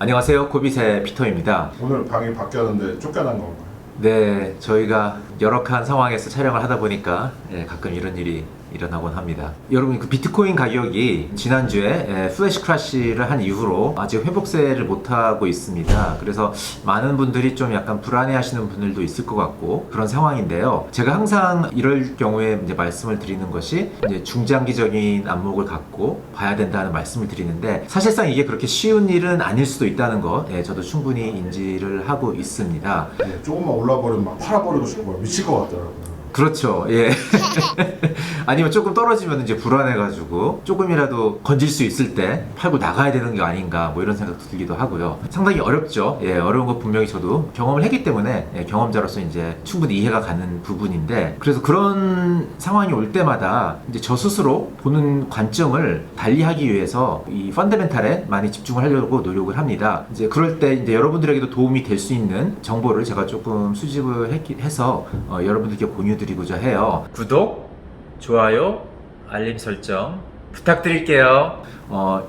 안녕하세요. 코빗의 피터입니다. 오늘 방이 바뀌었는데 쫓겨난 건가요? 네, 저희가 열악한 상황에서 촬영을 하다 보니까 가끔 이런 일이 일어나곤 합니다. 여러분, 그 비트코인 가격이 지난주에 플래시 크래시를 한 이후로 아직 회복세를 못하고 있습니다. 그래서 많은 분들이 좀 약간 불안해 하시는 분들도 있을 것 같고 그런 상황인데요. 제가 항상 이럴 경우에 이제 말씀을 드리는 것이 이제 중장기적인 안목을 갖고 봐야 된다는 말씀을 드리는데, 사실상 이게 그렇게 쉬운 일은 아닐 수도 있다는 거 저도 충분히 인지를 하고 있습니다. 네, 조금만 올라버리면 막 팔아버리고 싶고 미칠 것 같더라고요. 그렇죠. 예. 아니면 조금 떨어지면 이제 불안해가지고 조금이라도 건질 수 있을 때 팔고 나가야 되는 게 아닌가, 뭐 이런 생각도 들기도 하고요. 상당히 어렵죠. 예, 어려운 거 분명히 저도 경험을 했기 때문에 경험자로서 이제 충분히 이해가 가는 부분인데, 그래서 그런 상황이 올 때마다 이제 저 스스로 보는 관점을 달리하기 위해서 이 펀더멘탈에 많이 집중을 하려고 노력을 합니다. 이제 그럴 때 이제 여러분들에게도 도움이 될 수 있는 정보를 제가 조금 수집을 해서 여러분들께 공유드리고자 해요. 구독, 좋아요, 알림 설정 부탁드릴게요.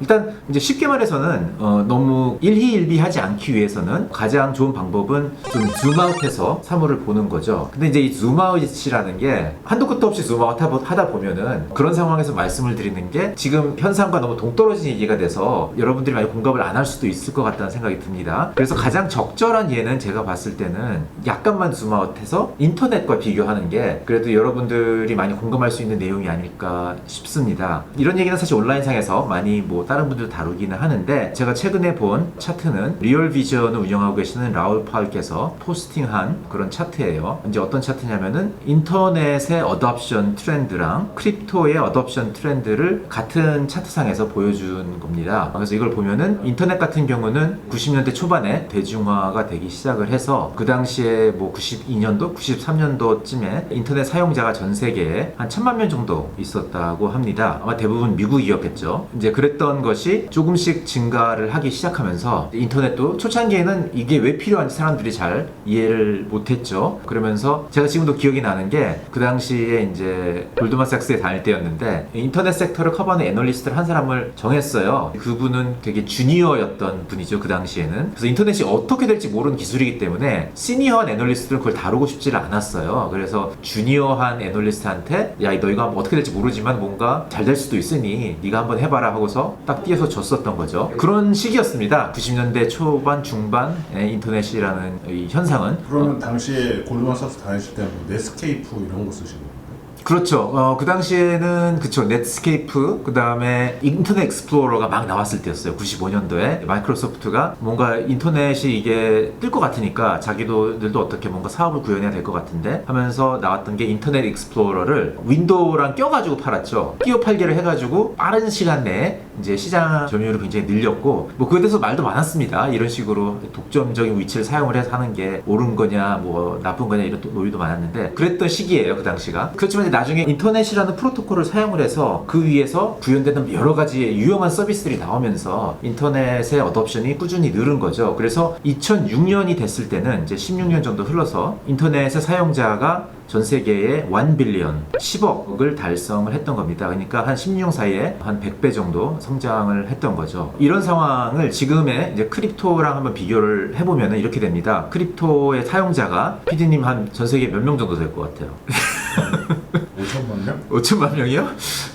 일단 이제 쉽게 말해서는 너무 일희일비하지 않기 위해서는 가장 좋은 방법은 좀 줌아웃해서 사물을 보는 거죠. 근데 이제 이 줌아웃이라는 게 한도 끝도 없이 줌아웃 하다 보면은 그런 상황에서 말씀을 드리는 게 지금 현상과 너무 동떨어진 얘기가 돼서 여러분들이 많이 공감을 안 할 수도 있을 것 같다는 생각이 듭니다. 그래서 가장 적절한 예는 제가 봤을 때는 약간만 줌아웃해서 인터넷과 비교하는 게 그래도 여러분들이 많이 공감할 수 있는 내용이 아닐까 싶습니다. 이런 얘기는 사실 온라인상에서 많이 뭐 다른 분들 다루기는 하는데, 제가 최근에 본 차트는 리얼비전을 운영하고 계시는 라울 파울께서 포스팅한 그런 차트예요. 이제 어떤 차트냐면은 인터넷의 어답션 트렌드랑 크립토의 어답션 트렌드를 같은 차트상에서 보여준 겁니다. 그래서 이걸 보면은 인터넷 같은 경우는 90년대 초반에 대중화가 되기 시작을 해서 그 당시에 뭐 92년도, 93년도쯤에 인터넷 사용자가 전 세계에 한 1000만 명 정도 있었다고 합니다. 아마 대부분 미국이었겠죠. 이제 그랬던 것이 조금씩 증가를 하기 시작하면서 인터넷도 초창기에는 이게 왜 필요한지 사람들이 잘 이해를 못했죠. 그러면서 제가 지금도 기억이 나는 게 그 당시에 이제 골드만삭스에 다닐 때였는데 인터넷 섹터를 커버하는 애널리스트를 한 사람을 정했어요. 그분은 되게 주니어였던 분이죠, 그 당시에는. 그래서 인터넷이 어떻게 될지 모르는 기술이기 때문에 시니어한 애널리스트는 그걸 다루고 싶지를 않았어요. 그래서 주니어한 애널리스트한테 야, 너 이거 어떻게 될지 모르지만 뭔가 잘 될 수도 있으니 네가 한번 해봐라 하고서 딱 띄어서 줬었던 거죠. 그런 시기였습니다. 90년대 초반 중반의 인터넷이라는 이 현상은. 그러면 당시에 골드만삭스 다니실 때는 뭐 넷스케이프 이런 거 쓰신 거예요? 그렇죠. 그 당시에는 그쵸, 넷스케이프, 그 다음에 인터넷 익스플로러가 막 나왔을 때였어요. 95년도에 마이크로소프트가 뭔가 인터넷이 이게 뜰 것 같으니까 자기들도 어떻게 뭔가 사업을 구현해야 될 것 같은데 하면서 나왔던 게 인터넷 익스플로러를 윈도우랑 껴가지고 팔았죠. 끼워 팔기를 해가지고 빠른 시간 내에 이제 시장 점유율을 굉장히 늘렸고, 뭐 그에 대해서 말도 많았습니다. 이런 식으로 독점적인 위치를 사용을 해서 하는 게 옳은 거냐 뭐 나쁜 거냐 이런 논의도 많았는데 그랬던 시기예요, 그 당시가. 그렇지만 나중에 인터넷이라는 프로토콜을 사용을 해서 그 위에서 구현되는 여러 가지 유용한 서비스들이 나오면서 인터넷의 어덥션이 꾸준히 늘은 거죠. 그래서 2006년이 됐을 때는 이제 16년 정도 흘러서 인터넷의 사용자가 전 세계에 1 빌리언, 10억을 달성을 했던 겁니다. 그러니까 한 16년 사이에 한 100배 정도 성장을 했던 거죠. 이런 상황을 지금의 이제 크립토랑 한번 비교를 해보면 이렇게 됩니다. 크립토의 사용자가 PD님 한 전 세계 몇 명 정도 될 것 같아요? 5천만 명? 5천만 명이요?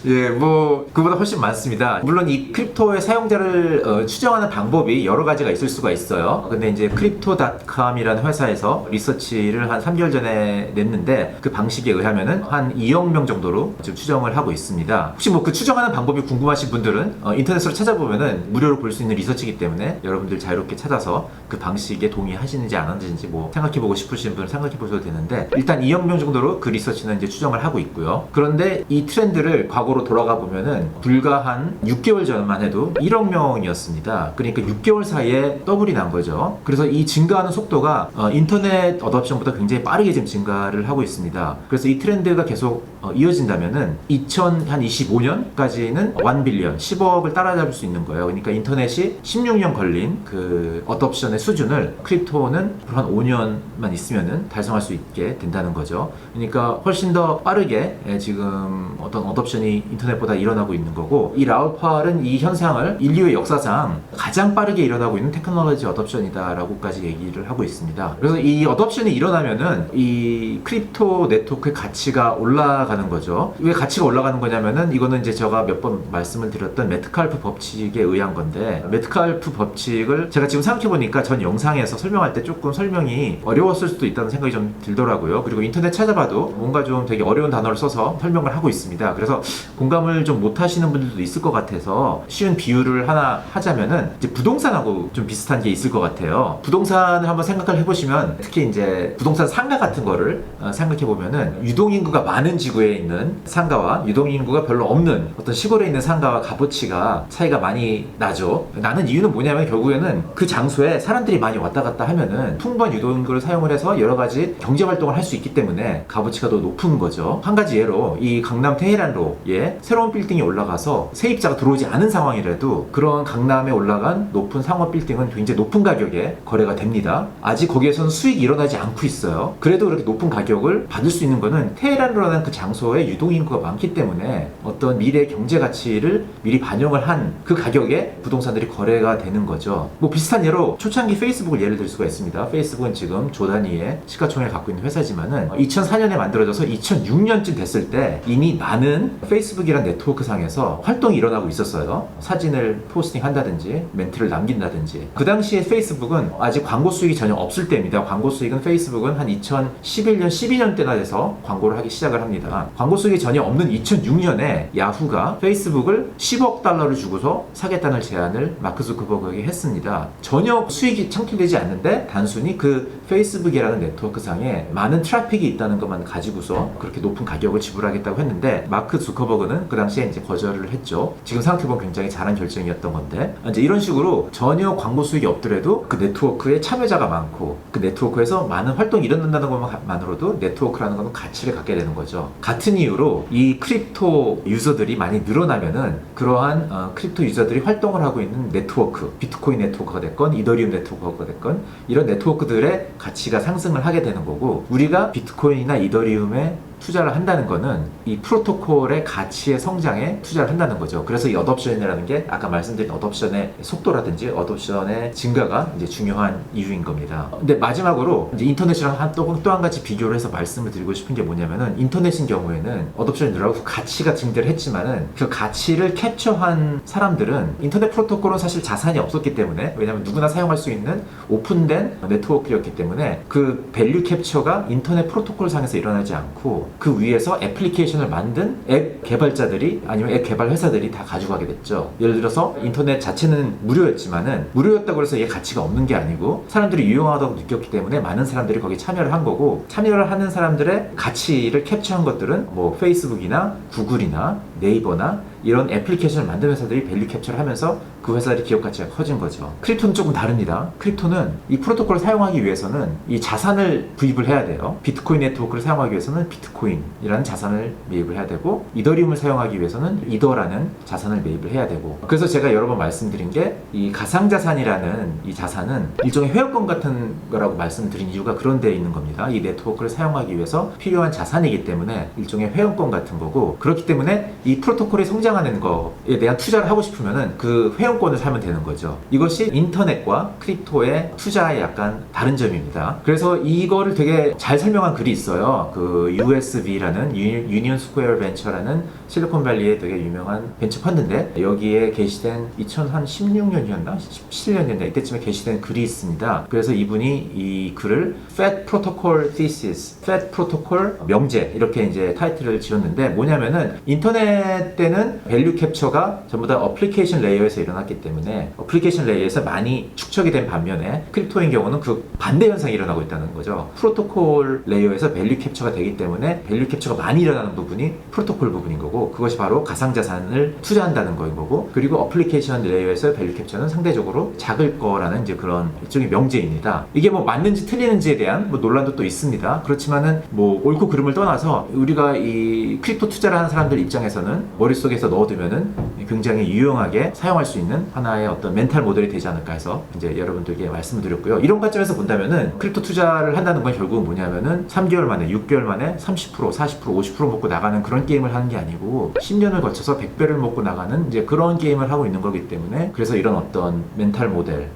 예, 뭐 그보다 훨씬 많습니다. 물론 이 크립토의 사용자를 추정하는 방법이 여러 가지가 있을 수가 있어요. 근데 이제 crypto.com이라는 회사에서 리서치를 한 3개월 전에 냈는데 그 방식에 의하면은 한 2억 명 정도로 지금 추정을 하고 있습니다. 혹시 뭐 그 추정하는 방법이 궁금하신 분들은 인터넷으로 찾아보면은 무료로 볼 수 있는 리서치이기 때문에 여러분들 자유롭게 찾아서 그 방식에 동의하시는지 안 하시는지 뭐 생각해보고 싶으신 분은 생각해보셔도 되는데, 일단 2억 명 정도로 그 리서치는 이제 추정을 하고 있고요. 그런데 이 트렌드를 과거로 돌아가 보면은 불과 한 6개월 전만 해도 1억 명이었습니다. 그러니까 6개월 사이에 더블이 난 거죠. 그래서 이 증가하는 속도가 인터넷 어답션보다 굉장히 빠르게 지금 증가를 하고 있습니다. 그래서 이 트렌드가 계속 이어진다면은 2025년까지는 1빌리언 10억을 따라잡을 수 있는 거예요. 그러니까 인터넷이 16년 걸린 그 어덥션의 수준을 크립토는 한 5년만 있으면은 달성할 수 있게 된다는 거죠. 그러니까 훨씬 더 빠르게 지금 어떤 어덥션이 인터넷보다 일어나고 있는 거고, 이 라울팔은 이 현상을 인류의 역사상 가장 빠르게 일어나고 있는 테크놀로지 어덥션이다라고까지 얘기를 하고 있습니다. 그래서 이 어덥션이 일어나면은 이 크립토 네트워크의 가치가 올라가는 거죠. 왜 가치가 올라가는 거냐면은 이거는 이제 제가 몇 번 말씀을 드렸던 메트칼프 법칙에 의한 건데, 메트칼프 법칙을 제가 지금 생각해 보니까 전 영상에서 설명할 때 조금 설명이 어려웠을 수도 있다는 생각이 좀 들더라고요. 그리고 인터넷 찾아봐도 뭔가 좀 되게 어려운 단어를 써서 설명을 하고 있습니다. 그래서 공감을 좀 못 하시는 분들도 있을 것 같아서 쉬운 비유를 하나 하자면은 이제 부동산하고 좀 비슷한 게 있을 것 같아요. 부동산을 한번 생각을 해보시면, 특히 이제 부동산 상가 같은 거를 생각해 보면은 유동인구가 많은 지구에 있는 상가와 유동인구가 별로 없는 어떤 시골에 있는 상가와 값어치가 차이가 많이 나죠. 나는 이유는 뭐냐면 결국에는 그 장소에 사람들이 많이 왔다 갔다 하면은 풍부한 유동인구를 사용을 해서 여러 가지 경제 활동을 할 수 있기 때문에 값어치가 더 높은 거죠. 한 가지 예로 이 강남 테헤란로에 새로운 빌딩이 올라가서 세입자가 들어오지 않은 상황이라도 그런 강남에 올라간 높은 상업 빌딩은 굉장히 높은 가격에 거래가 됩니다. 아직 거기에서는 수익이 일어나지 않고 있어요. 그래도 그렇게 높은 가격을 받을 수 있는 거는 테헤란로라는 그 장소에 유동인구가 많기 때문에 어떤 미래 경제 가치를 미리 반영을 한 그 가격에 부동산들이 거래가 되는 거죠. 뭐 비슷한 예로 초창기 페이스북을 예를 들 수가 있습니다. 페이스북은 지금 조 단위의 시가총액을 갖고 있는 회사지만은 2004년에 만들어져서 2006년쯤 됐을 때 이미 많은 페이스북이란 네트워크 상에서 활동이 일어나고 있었어요. 사진을 포스팅 한다든지 멘트를 남긴다든지. 그 당시에 페이스북은 아직 광고 수익이 전혀 없을 때입니다. 광고 수익은 페이스북은 한 2011년 12년 때나 돼서 광고를 하기 시작을 합니다. 광고 수익이 전혀 없는 2006년에 야후가 페이스북을 10억 달러를 주고서 사겠다는 제안을 마크 zuckerberg에게 했습니다. 전혀 수익이 창출되지 않는데 단순히 그 페이스북이라는 네트워크 상에 많은 트래픽이 있다는 것만 가지고서 그렇게 높은 가격을 지불하겠다고 했는데, 마크 zuckerberg는 그 당시에 이제 거절을 했죠. 지금 생각해보면 굉장히 잘한 결정이었던 건데, 이제 이런 식으로 전혀 광고 수익이 없더라도 그 네트워크에 참여자가 많고 그 네트워크에서 많은 활동이 일어난다는 것만으로도 네트워크라는 것은 가치를 갖게 되는 거죠. 같은 이유로 이 크립토 유저들이 많이 늘어나면은 그러한 크립토 유저들이 활동을 하고 있는 네트워크, 비트코인 네트워크가 됐건 이더리움 네트워크가 됐건 이런 네트워크들의 가치가 상승을 하게 되는 거고, 우리가 비트코인이나 이더리움에 투자를 한다는 거는 이 프로토콜의 가치의 성장에 투자를 한다는 거죠. 그래서 이 어덥션이라는 게 아까 말씀드린 어덥션의 속도라든지 어덥션의 증가가 이제 중요한 이유인 겁니다. 근데 마지막으로 이제 인터넷이랑 또 한 가지 비교를 해서 말씀을 드리고 싶은 게 뭐냐면은, 인터넷인 경우에는 어덥션이 늘어나고 가치가 증대를 했지만은 그 가치를 캡처한 사람들은, 인터넷 프로토콜은 사실 자산이 없었기 때문에, 왜냐하면 누구나 사용할 수 있는 오픈된 네트워크였기 때문에 그 밸류 캡처가 인터넷 프로토콜 상에서 일어나지 않고 그 위에서 애플리케이션을 만든 앱 개발자들이 아니면 앱 개발 회사들이 다 가져가게 됐죠. 예를 들어서 인터넷 자체는 무료였지만은, 무료였다고 해서 이게 가치가 없는 게 아니고 사람들이 유용하다고 느꼈기 때문에 많은 사람들이 거기에 참여를 한 거고, 참여를 하는 사람들의 가치를 캡처한 것들은 뭐 페이스북이나 구글이나 네이버나 이런 애플리케이션을 만든 회사들이 밸류 캡처를 하면서 그 회사들의 기업 가치가 커진 거죠. 크립토는 조금 다릅니다. 크립토는 이 프로토콜을 사용하기 위해서는 이 자산을 구입을 해야 돼요. 비트코인 네트워크를 사용하기 위해서는 비트코인이라는 자산을 매입을 해야 되고, 이더리움을 사용하기 위해서는 이더라는 자산을 매입을 해야 되고, 그래서 제가 여러 번 말씀드린 게 이 가상자산이라는 이 자산은 일종의 회원권 같은 거라고 말씀드린 이유가 그런 데에 있는 겁니다. 이 네트워크를 사용하기 위해서 필요한 자산이기 때문에 일종의 회원권 같은 거고, 그렇기 때문에 이 프로토콜이 성장하는 거에 대한 투자를 하고 싶으면은 그 회원권을 사면 되는 거죠. 이것이 인터넷과 크립토의 투자의 약간 다른 점입니다. 그래서 이거를 되게 잘 설명한 글이 있어요. 그 USV라는 유니언 스퀘어 벤처라는 실리콘밸리의 되게 유명한 벤처 펀드인데, 여기에 게시된 2016년이었나? 17년이었나? 이때쯤에 게시된 글이 있습니다. 그래서 이분이 이 글을 FAT Protocol Thesis, FAT Protocol 명제, 이렇게 이제 타이틀을 지었는데, 뭐냐면은 인터넷 때는 밸류 캡처가 전부 다 어플리케이션 레이어에서 일어났기 때문에 어플리케이션 레이어에서 많이 축적이 된 반면에 크립토인 경우는 그 반대 현상이 일어나고 있다는 거죠. 프로토콜 레이어에서 밸류 캡처가 되기 때문에 밸류 캡처가 많이 일어나는 부분이 프로토콜 부분인 거고, 그것이 바로 가상자산을 투자한다는 거인 거고, 그리고 어플리케이션 레이어에서 밸류 캡처는 상대적으로 작을 거라는 이제 그런 일종의 명제입니다. 이게 뭐 맞는지 틀리는지에 대한 뭐 논란도 또 있습니다. 그렇지만은 뭐 옳고 그름을 떠나서 우리가 이 크립토 투자를 하는 사람들 입장에서는 머릿속에서 넣어두면은 굉장히 유용하게 사용할 수 있는 하나의 어떤 멘탈 모델이 되지 않을까 해서 이제 여러분들에게 말씀을 드렸고요. 이런 관점에서 본다면은 크립토 투자를 한다는 건 결국은 뭐냐면은 3개월 만에 6개월 만에 30%, 40%, 50% 먹고 나가는 그런 게임을 하는 게 아니고 10년을 거쳐서 100배를 먹고 나가는 이제 그런 게임을 하고 있는 거기 때문에, 그래서 이런 어떤 멘탈 모델,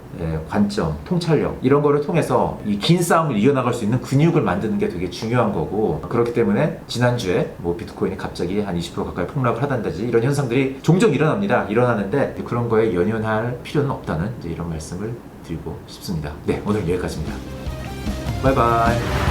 관점, 통찰력 이런 거를 통해서 이 긴 싸움을 이겨나갈 수 있는 근육을 만드는 게 되게 중요한 거고, 그렇기 때문에 지난주에 뭐 비트코인이 갑자기 한 20% 가까이 폭락을 하단다지 이런 현상들이 종종 일어나는데 그런 거에 연연할 필요는 없다는 이제 이런 말씀을 드리고 싶습니다. 네, 오늘 여기까지입니다. 바이바이.